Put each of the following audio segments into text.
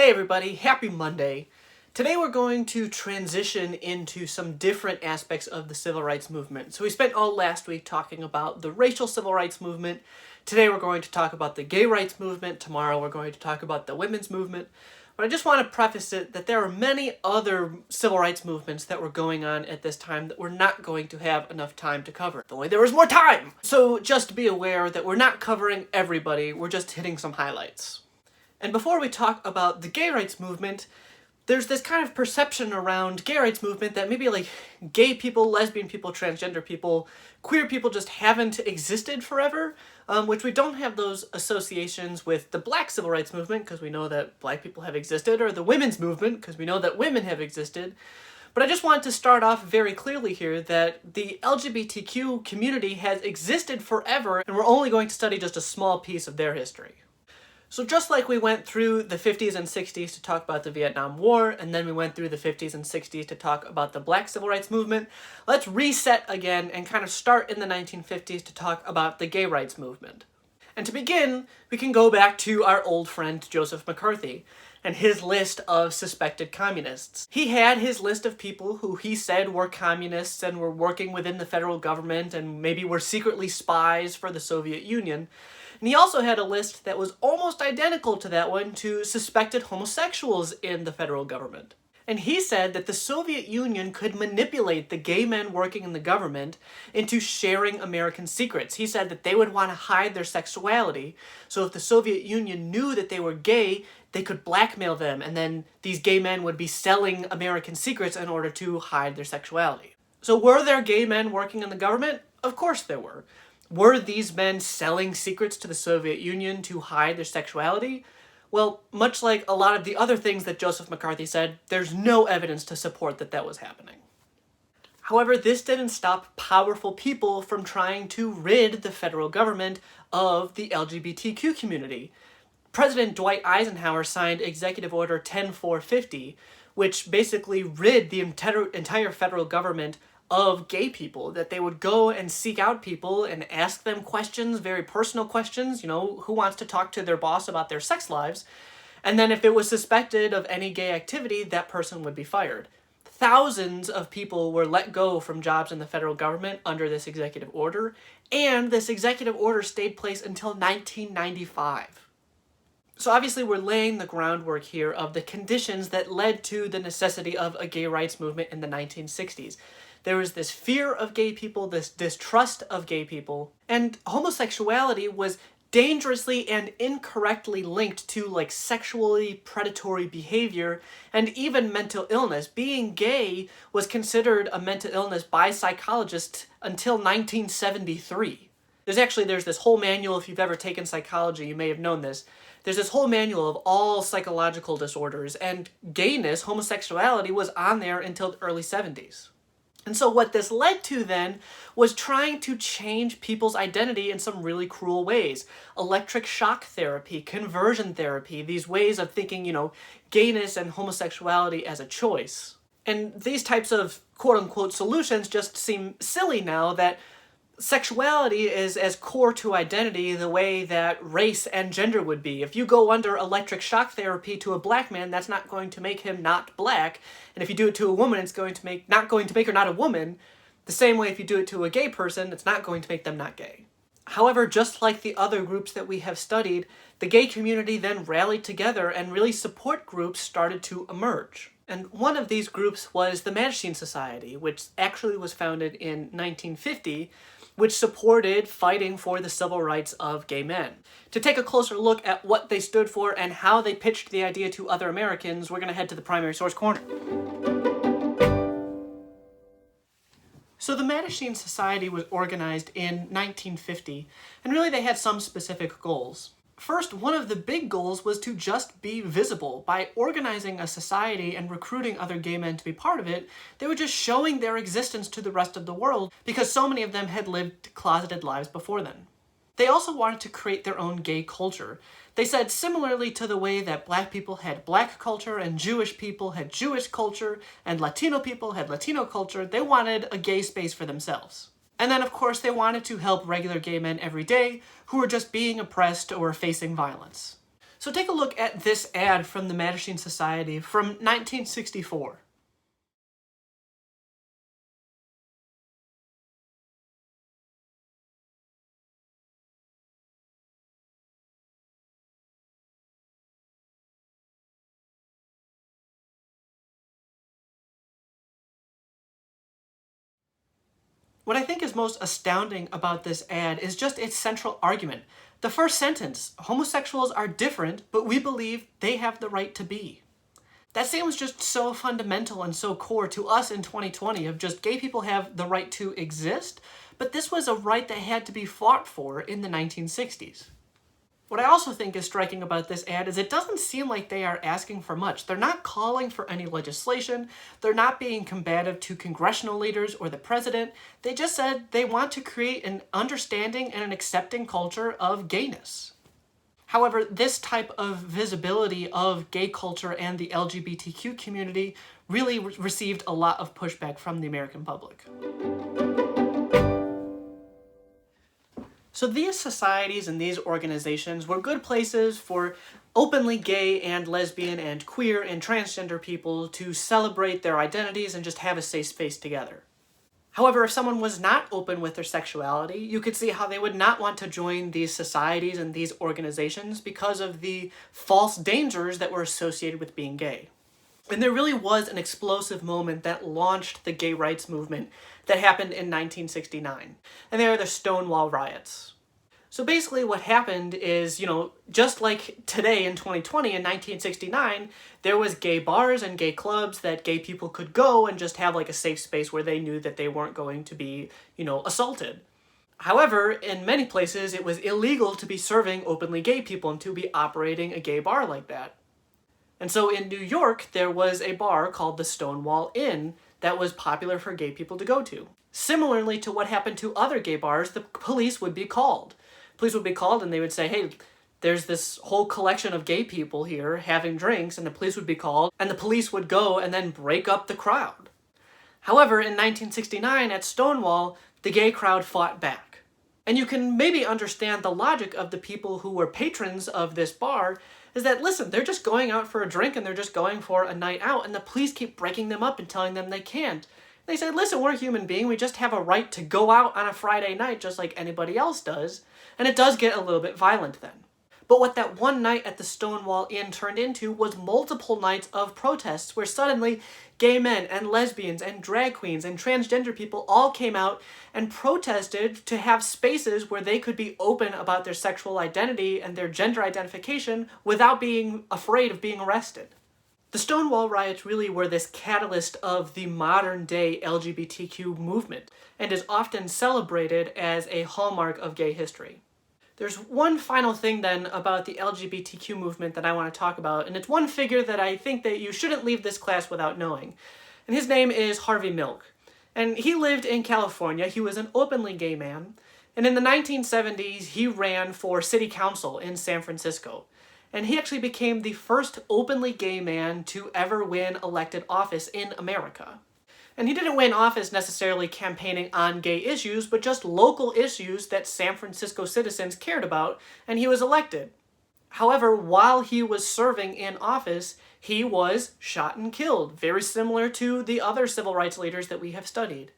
Hey everybody, happy Monday. Today we're going to transition into some different aspects of the civil rights movement. So we spent all last week talking about the racial civil rights movement. Today we're going to talk about the gay rights movement. Tomorrow we're going to talk about the women's movement. But I just want to preface it that there are many other civil rights movements that were going on at this time that we're not going to have enough time to cover. If only there was more time! So just be aware that we're not covering everybody, we're just hitting some highlights. And before we talk about the gay rights movement, there's this kind of perception around gay rights movement that maybe like gay people, lesbian people, transgender people, queer people just haven't existed forever, which we don't have those associations with the black civil rights movement because we know that black people have existed, or the women's movement because we know that women have existed. But I just want to start off very clearly here that the LGBTQ community has existed forever, and we're only going to study just a small piece of their history. So just like we went through the 50s and 60s to talk about the Vietnam War, and then we went through the 50s and 60s to talk about the black civil rights movement, let's reset again and kind of start in the 1950s to talk about the gay rights movement. And to begin, we can go back to our old friend Joseph McCarthy and his list of suspected communists. He had his list of people who he said were communists and were working within the federal government and maybe were secretly spies for the Soviet Union. And he also had a list that was almost identical to that one to suspected homosexuals in the federal government. And he said that the Soviet Union could manipulate the gay men working in the government into sharing American secrets. He said that they would want to hide their sexuality, so if the Soviet Union knew that they were gay, they could blackmail them, and then these gay men would be selling American secrets in order to hide their sexuality. So were there gay men working in the government? Of course there were. Were these men selling secrets to the Soviet Union to hide their sexuality? Well, much like a lot of the other things that Joseph McCarthy said, there's no evidence to support that that was happening. However, this didn't stop powerful people from trying to rid the federal government of the LGBTQ community. President Dwight Eisenhower signed Executive Order 10450, which basically rid the entire federal government of gay people, that they would go and seek out people and ask them questions, very personal questions, who wants to talk to their boss about their sex lives, and then if it was suspected of any gay activity, that person would be fired. Thousands of people were let go from jobs in the federal government under this executive order, and this executive order stayed place until 1995. So obviously we're laying the groundwork here of the conditions that led to the necessity of a gay rights movement in the 1960s. There was this fear of gay people, this distrust of gay people, and homosexuality was dangerously and incorrectly linked to sexually predatory behavior and even mental illness. Being gay was considered a mental illness by psychologists until 1973. There's this whole manual, if you've ever taken psychology, you may have known this. There's this whole manual of all psychological disorders, and gayness, homosexuality, was on there until the early 70s. And so what this led to then was trying to change people's identity in some really cruel ways. Electric shock therapy, conversion therapy, these ways of thinking, gayness and homosexuality as a choice. And these types of quote-unquote solutions just seem silly now that sexuality is as core to identity the way that race and gender would be. If you go under electric shock therapy to a black man, that's not going to make him not black. And if you do it to a woman, it's not going to make her not a woman. The same way if you do it to a gay person, it's not going to make them not gay. However, just like the other groups that we have studied, the gay community then rallied together and really support groups started to emerge. And one of these groups was the Mattachine Society, which actually was founded in 1950, which supported fighting for the civil rights of gay men. To take a closer look at what they stood for and how they pitched the idea to other Americans, we're going to head to the primary source corner. So the Mattachine Society was organized in 1950, and really they had some specific goals. First, one of the big goals was to just be visible. By organizing a society and recruiting other gay men to be part of it, they were just showing their existence to the rest of the world because so many of them had lived closeted lives before then. They also wanted to create their own gay culture. They said similarly to the way that black people had black culture and Jewish people had Jewish culture and Latino people had Latino culture, they wanted a gay space for themselves. And then, of course, they wanted to help regular gay men every day who were just being oppressed or facing violence. So take a look at this ad from the Mattachine Society from 1964. What I think is most astounding about this ad is just its central argument. The first sentence, homosexuals are different, but we believe they have the right to be. That seems just so fundamental and so core to us in 2020 of just gay people have the right to exist, but this was a right that had to be fought for in the 1960s. What I also think is striking about this ad is it doesn't seem like they are asking for much. They're not calling for any legislation. They're not being combative to congressional leaders or the president. They just said they want to create an understanding and an accepting culture of gayness. However, this type of visibility of gay culture and the LGBTQ community really received a lot of pushback from the American public. So these societies and these organizations were good places for openly gay and lesbian and queer and transgender people to celebrate their identities and just have a safe space together. However, if someone was not open with their sexuality, you could see how they would not want to join these societies and these organizations because of the false dangers that were associated with being gay. And there really was an explosive moment that launched the gay rights movement that happened in 1969. And they are the Stonewall riots. So basically what happened is, just like today in 2020, in 1969, there was gay bars and gay clubs that gay people could go and just have like a safe space where they knew that they weren't going to be, assaulted. However, in many places, it was illegal to be serving openly gay people and to be operating a gay bar like that. And so in New York, there was a bar called the Stonewall Inn that was popular for gay people to go to. Similarly to what happened to other gay bars, the police would be called. Police would be called and they would say, hey, there's this whole collection of gay people here having drinks, and the police would be called, and the police would go and then break up the crowd. However, in 1969 at Stonewall, the gay crowd fought back. And you can maybe understand the logic of the people who were patrons of this bar is that, listen, they're just going out for a drink and they're just going for a night out, and the police keep breaking them up and telling them they can't. They said, listen, we're a human being. We just have a right to go out on a Friday night just like anybody else does. And it does get a little bit violent then. But what that one night at the Stonewall Inn turned into was multiple nights of protests where suddenly gay men and lesbians and drag queens and transgender people all came out and protested to have spaces where they could be open about their sexual identity and their gender identification without being afraid of being arrested. The Stonewall riots really were this catalyst of the modern day LGBTQ movement and is often celebrated as a hallmark of gay history. There's one final thing then about the LGBTQ movement that I want to talk about, and it's one figure that I think that you shouldn't leave this class without knowing. And his name is Harvey Milk. And he lived in California. He was an openly gay man. And in the 1970s, he ran for city council in San Francisco. And he actually became the first openly gay man to ever win elected office in America. And he didn't win office necessarily campaigning on gay issues, but just local issues that San Francisco citizens cared about, and he was elected. However, while he was serving in office, he was shot and killed, very similar to the other civil rights leaders that we have studied.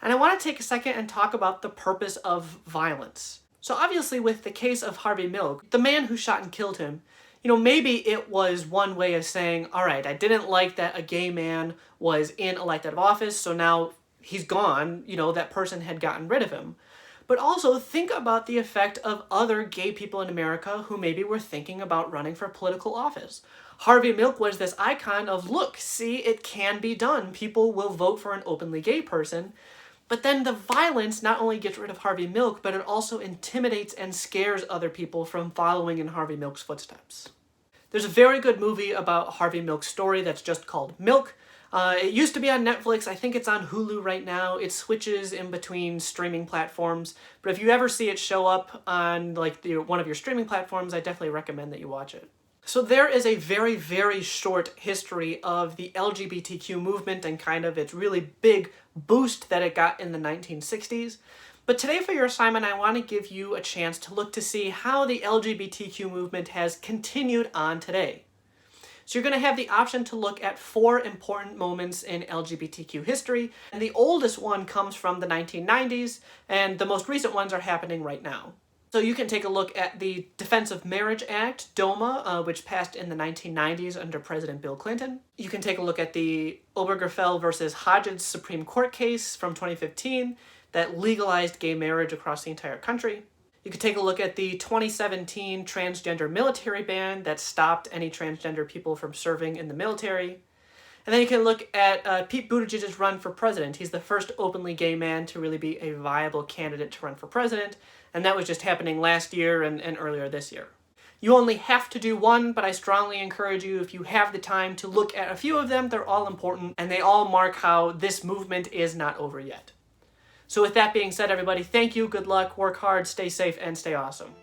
And I want to take a second and talk about the purpose of violence. So obviously with the case of Harvey Milk, the man who shot and killed him, maybe it was one way of saying, all right, I didn't like that a gay man was in elected office, so now he's gone, that person had gotten rid of him. But also think about the effect of other gay people in America who maybe were thinking about running for political office. Harvey Milk was this icon of, look, see, it can be done. People will vote for an openly gay person. But then the violence not only gets rid of Harvey Milk, but it also intimidates and scares other people from following in Harvey Milk's footsteps. There's a very good movie about Harvey Milk's story that's just called Milk. It used to be on Netflix. I think it's on Hulu right now. It switches in between streaming platforms. But if you ever see it show up on one of your streaming platforms, I definitely recommend that you watch it. So there is a very, very short history of the LGBTQ movement and kind of its really big boost that it got in the 1960s. But today for your assignment, I want to give you a chance to look to see how the LGBTQ movement has continued on today. So you're going to have the option to look at 4 important moments in LGBTQ history, and the oldest one comes from the 1990s, and the most recent ones are happening right now. So you can take a look at the Defense of Marriage Act, DOMA, which passed in the 1990s under President Bill Clinton. You can take a look at the Obergefell versus Hodges Supreme Court case from 2015 that legalized gay marriage across the entire country. You could take a look at the 2017 transgender military ban that stopped any transgender people from serving in the military. And then you can look at Pete Buttigieg's run for president. He's the first openly gay man to really be a viable candidate to run for president, and that was just happening last year and earlier this year. You only have to do one, but I strongly encourage you, if you have the time, to look at a few of them. They're all important, and they all mark how this movement is not over yet. So with that being said, everybody, thank you, good luck, work hard, stay safe, and stay awesome.